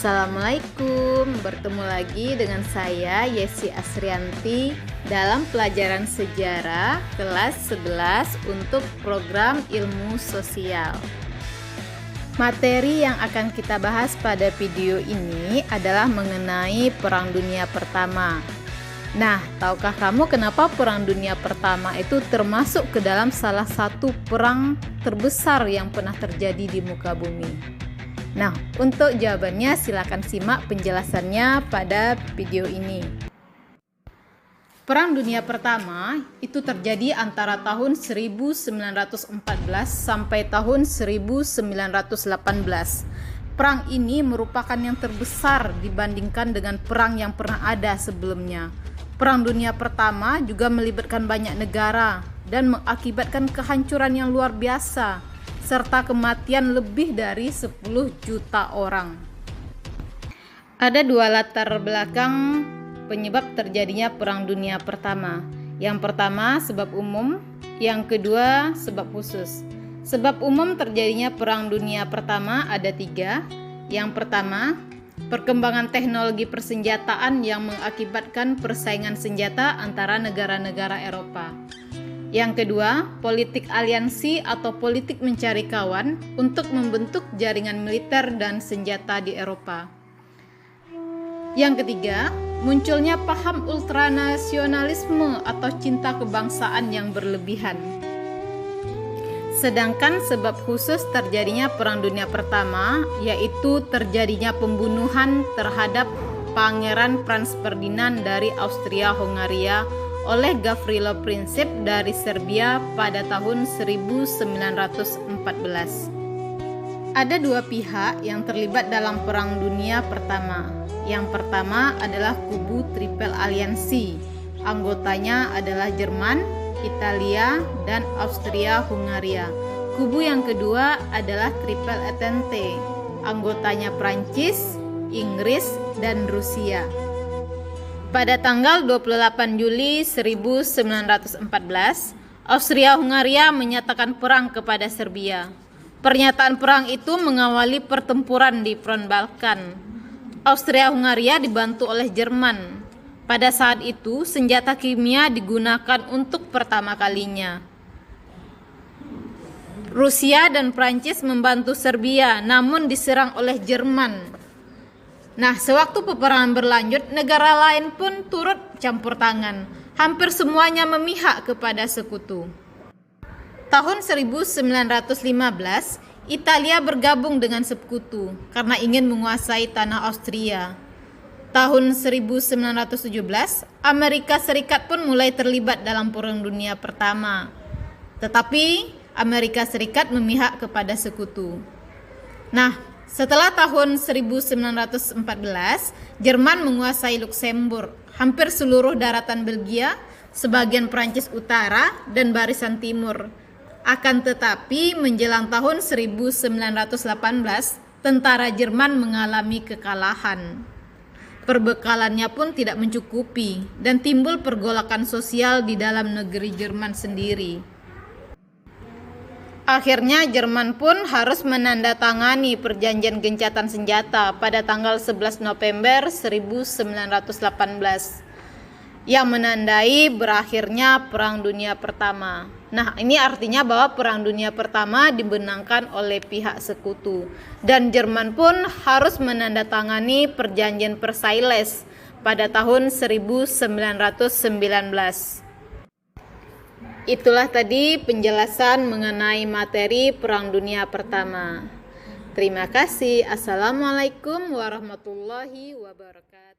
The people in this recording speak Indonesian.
Assalamualaikum, bertemu lagi dengan saya Yesi Asrianti dalam pelajaran sejarah kelas 11 untuk program ilmu sosial. Materi yang akan kita bahas pada video ini adalah mengenai Perang Dunia Pertama. Nah, tahukah kamu kenapa Perang Dunia Pertama itu termasuk ke dalam salah satu perang terbesar yang pernah terjadi di muka bumi? Nah, untuk jawabannya silakan simak penjelasannya pada video ini. Perang Dunia Pertama itu terjadi antara tahun 1914 sampai tahun 1918. Perang ini merupakan yang terbesar dibandingkan dengan perang yang pernah ada sebelumnya. Perang Dunia Pertama juga melibatkan banyak negara dan mengakibatkan kehancuran yang luar biasa, serta kematian lebih dari 10 juta orang. Ada dua latar belakang penyebab terjadinya Perang Dunia Pertama. Yang pertama sebab umum, yang kedua sebab khusus. Sebab umum terjadinya Perang Dunia Pertama ada 3. Yang pertama, perkembangan teknologi persenjataan yang mengakibatkan persaingan senjata antara negara-negara Eropa. Yang kedua, politik aliansi atau politik mencari kawan untuk membentuk jaringan militer dan senjata di Eropa. Yang ketiga, munculnya paham ultranasionalisme atau cinta kebangsaan yang berlebihan. Sedangkan sebab khusus terjadinya Perang Dunia Pertama yaitu terjadinya pembunuhan terhadap Pangeran Franz Ferdinand dari Austria-Hongaria oleh Gavrilo Princip dari Serbia pada tahun 1914. Ada dua pihak yang terlibat dalam Perang Dunia Pertama. Yang pertama adalah kubu Triple Aliansi. Anggotanya adalah Jerman, Italia, dan Austria-Hungaria. Kubu yang kedua adalah Triple Entente. Anggotanya Prancis, Inggris, dan Rusia. Pada tanggal 28 Juli 1914, Austria-Hungaria menyatakan perang kepada Serbia. Pernyataan perang itu mengawali pertempuran di front Balkan. Austria-Hungaria dibantu oleh Jerman. Pada saat itu, senjata kimia digunakan untuk pertama kalinya. Rusia dan Prancis membantu Serbia, namun diserang oleh Jerman. Nah, sewaktu peperangan berlanjut, negara lain pun turut campur tangan. Hampir semuanya memihak kepada sekutu. Tahun 1915, Italia bergabung dengan sekutu karena ingin menguasai tanah Austria. Tahun 1917, Amerika Serikat pun mulai terlibat dalam Perang Dunia Pertama. Tetapi Amerika Serikat memihak kepada sekutu. Nah, setelah tahun 1914, Jerman menguasai Luksemburg, hampir seluruh daratan Belgia, sebagian Prancis Utara, dan barisan Timur. Akan tetapi, menjelang tahun 1918, tentara Jerman mengalami kekalahan. Perbekalannya pun tidak mencukupi, dan timbul pergolakan sosial di dalam negeri Jerman sendiri. Akhirnya Jerman pun harus menandatangani perjanjian gencatan senjata pada tanggal 11 November 1918 yang menandai berakhirnya Perang Dunia Pertama. Nah, ini artinya bahwa Perang Dunia Pertama dimenangkan oleh pihak sekutu dan Jerman pun harus menandatangani perjanjian Versailles pada tahun 1919. Itulah tadi penjelasan mengenai materi Perang Dunia Pertama. Terima kasih. Assalamualaikum warahmatullahi wabarakatuh.